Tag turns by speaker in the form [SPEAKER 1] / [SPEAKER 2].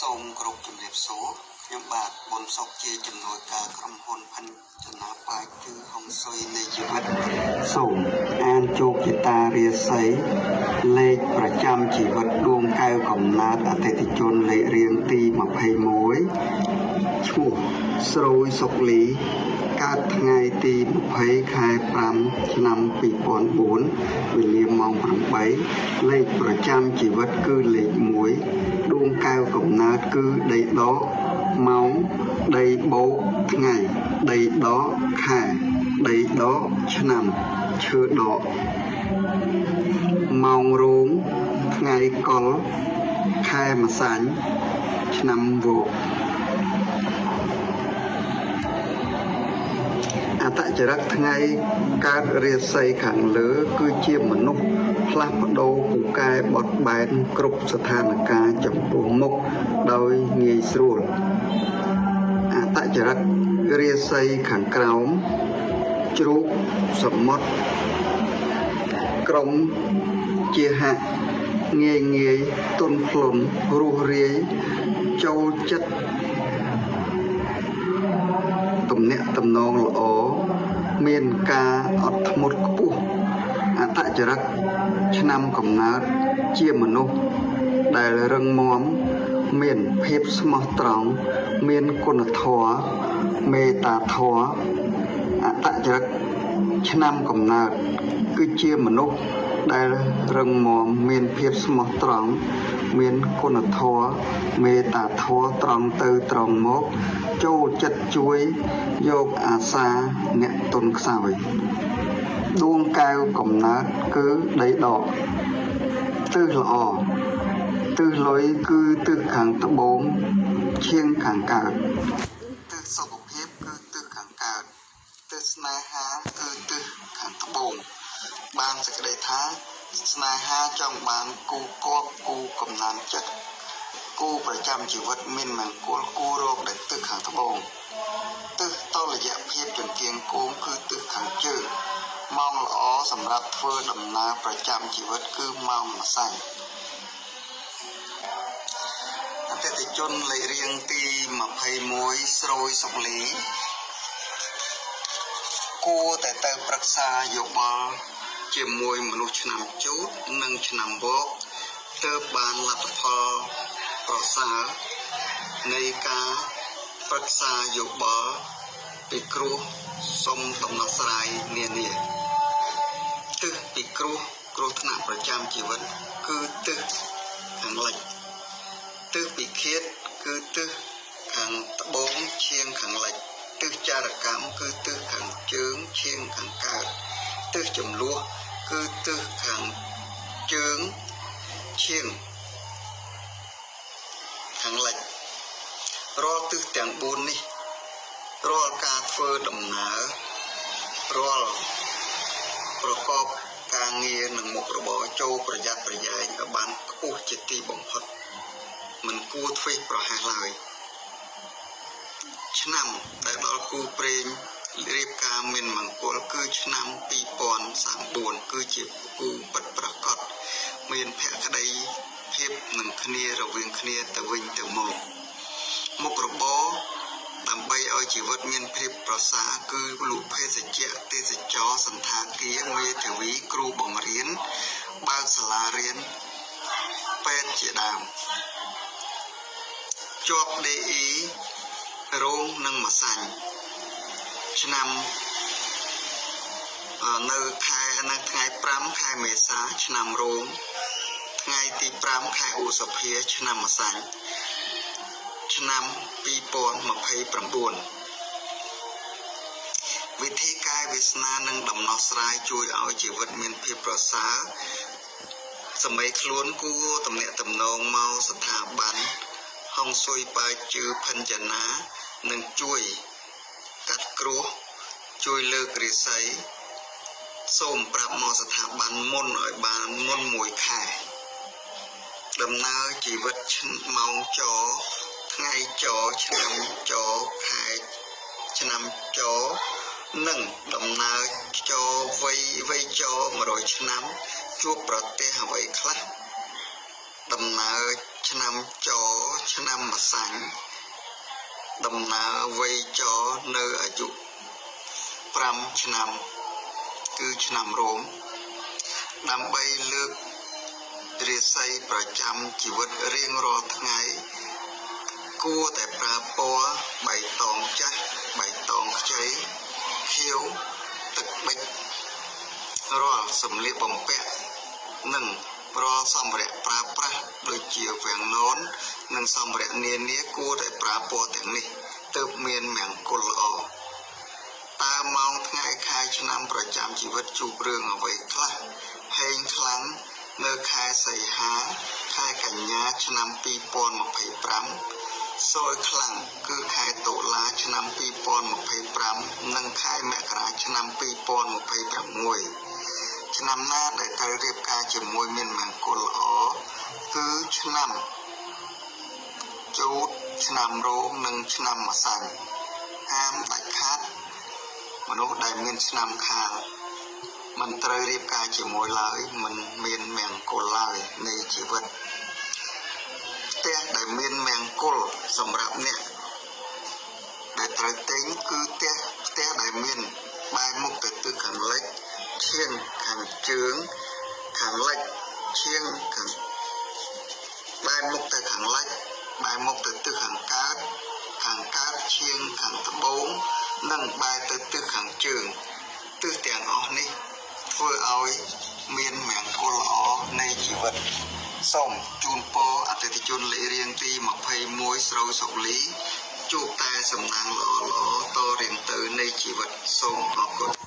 [SPEAKER 1] សូមគោរពជំរាបសួរខ្ញុំបាទបុនសុកជាជំនួយការក្រុមហ៊ុនភិនចនាបាយគឺហុងស៊ុយនៃជីវិតសូមអានជោគជតារាសីលេខប្រចាំជីវិតដួងកែវកំណើតអតិថិជនលេខរៀងទី21ឈ្មោះស្រួយសុកលីកើតថ្ងៃទី20ខែ5ឆ្នាំ2004វេលាម៉ោង8លេខប្រចាំជីវិតគឺលេខ1ដួងកែវកំណើតគឺដីដកម៉ោងដីបោកថ្ងៃដីដកខែដីដកឆ្នាំឈើដកម៉ោងរោងថ្ងៃកុលខែម្សាញ់ឆ្នាំវោអត្តចរិតថ្ងៃកើតរាសីខាងលើគឺជាមនុស្សផ្លាស់ប្ដូរពូកែបត់បែនគ្រប់ស្ថានភាពចំពោះមុខដោយងាយស្រួលអត្តចរិតរាសីខាងក្រោមជ្រូកសមុទ្រក្រុមជាហៈងាយទន់ភ្លន់រស់រាយចូលចិត្តទំនាក់ទំនងល្អមានការអត់ធ្មត់ខ្ពស់អត្តចរិតឆ្នាំកំណើតជាមនុស្សដែលរឹងមាំមានភាពស្មោះត្រង់មានគុណធម៌មេត្តាធម៌អត្តចរិតឆ្នាំកំណើតគឺជាមនុស្សដែលរឹងមាំមានភាពស្មោះត្រង់មានគុណធម៌មេត្តាធម៌ត្រង់ទៅត្រង់មកចូលចិត្តជួយយកអាសាអ្នកទុនខ្សោយដួងកែវកំណើតគឺដីដកទិសល្អទិសលុយគឺទិសខាងត្បូងឈៀងខាងកើតទិសសុខភាពគឺទិសខាងកើតទិសស្នេហាគឺទិសខាងត្បូងបានសេចក្តីថាស្នេហាចង់បានគូគប់គូកំណានចិត្តគូប្រចាំជីវិតមានមង្គលគូរោគដែលទិសខាងត្បូងទិសតលយៈភាពចង្គៀងគោមគឺទិសខាងជើងម៉ោងល្អសម្រាប់ធ្វើដំណើរប្រចាំជីវិតគឺម៉ោងម្សាញ់អតិថិជនលេខរៀងទី21ស្រួយសុកលីគួរតែទៅប្រឹក្សាយោបល់ជាមួយមនុស្សឆ្នាំជូតនិងឆ្នាំវកទើបបានលទ្ធផលប្រសើរនៃការប្រឹក្សាយោបល់ពីគ្រោះសុំដំណោះស្រាយនានាទិសពីគ្រោះថ្នាក់ប្រចាំជីវិតគឺទិសខាងលិចទិសពីឃាតគឺទិសខាងត្បូងឈៀងខាងលិចទិសចារកម្មគឺទិសខាងជើងឈៀងខាងកើតទិសចំនួនគឺទិសខាងជើងឈៀងខាងលិចរាល់ទិសទាំង4នេះរាល់ការធ្វើដំណើររាល់ប្រកបការងារនិងមុខរបរចូលប្រយ័ត្នប្រយែងឲ្យបានខ្ពស់ជាទីបំផុតមិនគួរធ្វេសប្រហែសឡើយឆ្នាំដែលដល់គូព្រេងរៀបការមានមង្គលគឺឆ្នាំ2034គឺជាគូពិតប្រាកដមានភក្តីភាពនឹងគ្នារវាងគ្នាទៅវិញទៅមកមុខរបរដើម្បីឲ្យជីវិតមានភាពប្រសើរគឺលក់ភេសជ្ជៈទេសចរសន្តាគារមេធាវីគ្រូបង្រៀនបើកសាលារៀនពេទ្យជាដើមជាប់ DE រោងនិងម្សាញ់ឆ្នាំនៅថ្ងៃ5ខែមេសាឆ្នាំរោងថ្ងៃទី5ខែឧសភាឆ្នាំម្សាញ់ឆ្នាំ2029វិធីកាយវាសនានិងដំណោះស្រាយជួយឲ្យជីវិតមានភាពប្រសើរសម័យខ្លួនគួរទំនាក់ទំនងមកស្ថាប័នហុងស៊ុយបាយជឿភិនចនានិងជួយកាត់គ្រោះជួយលើករាសីសូមប្រាប់មកស្ថាប័នមុនឲ្យបានមុន1ខែដំណើរជីវិតម៉ោងចថ្ងៃចឆ្នាំចខែឆ្នាំចនិងដំណើរចវ័យច100ឆ្នាំជួបប្រទះអ្វីខ្លះដំណើរឆ្នាំច ឆ្នាំម្សាញ់ដំណើរវ័យចរនៅអាយុ5ឆ្នាំគឺឆ្នាំរោមដើម្បីលើករាសីប្រចាំជីវិតរៀងរាល់ថ្ងៃគួរតែប្រើពណ៌បៃតងចាស់បៃតងខ្ចីខៀវទឹកប៊ិចរាល់សម្លៀកបំពាក់និងរាល់សម្ភារៈប្រើប្រាស់ដូចជាវាំងនននិងសម្ភារៈនានាគួរតែប្រើពណ៌ទាំងនេះទើបមានមង្គលល្អតើម៉ោងថ្ងៃខែឆ្នាំប្រចាំជីវិតជួបរឿងអ្វីខ្លះហេងខ្លាំងនៅខែសីហាខែកញ្ញាឆ្នាំ2025សូរខ្លាំងគឺខែតុលាឆ្នាំ2025និងខែមករាឆ្នាំ2026ឆ្នាំណាដែលត្រូវរៀបការជាមួយមានមង្គលល្អគឺឆ្នាំជូតឆ្នាំរោមនិងឆ្នាំម្សាញ់ហាមដាច់ខាតមនុស្សដែលមានឆ្នាំខាលមិនត្រូវរៀបការជាមួយឡើយមិនមានមង្គលឡើយនៃជីវិតផ្ទះដែលមានមង្គលសម្រាប់អ្នកដែលត្រូវទិញគឺផ្ទះដែលមានបែរមុខទៅទិសខាងលិចឈៀងខាងជើងខាងលិចឈៀងខាងបែរមុខទៅខាងលិចបែរមុខទៅទិសខាងកើតឈៀងខាងត្បូងនិងបែរទៅទិសខាងជើងទិសទាំងអស់នេះធ្វើឲ្យមានមង្គលល្អនៃជីវិតសូមជូនពរអតិថិជនលេខរៀងទី21ស្រូវសុកលីជួបតែសំណាងល្អតរៀងទៅនៃជីវិតសូមអរគុណ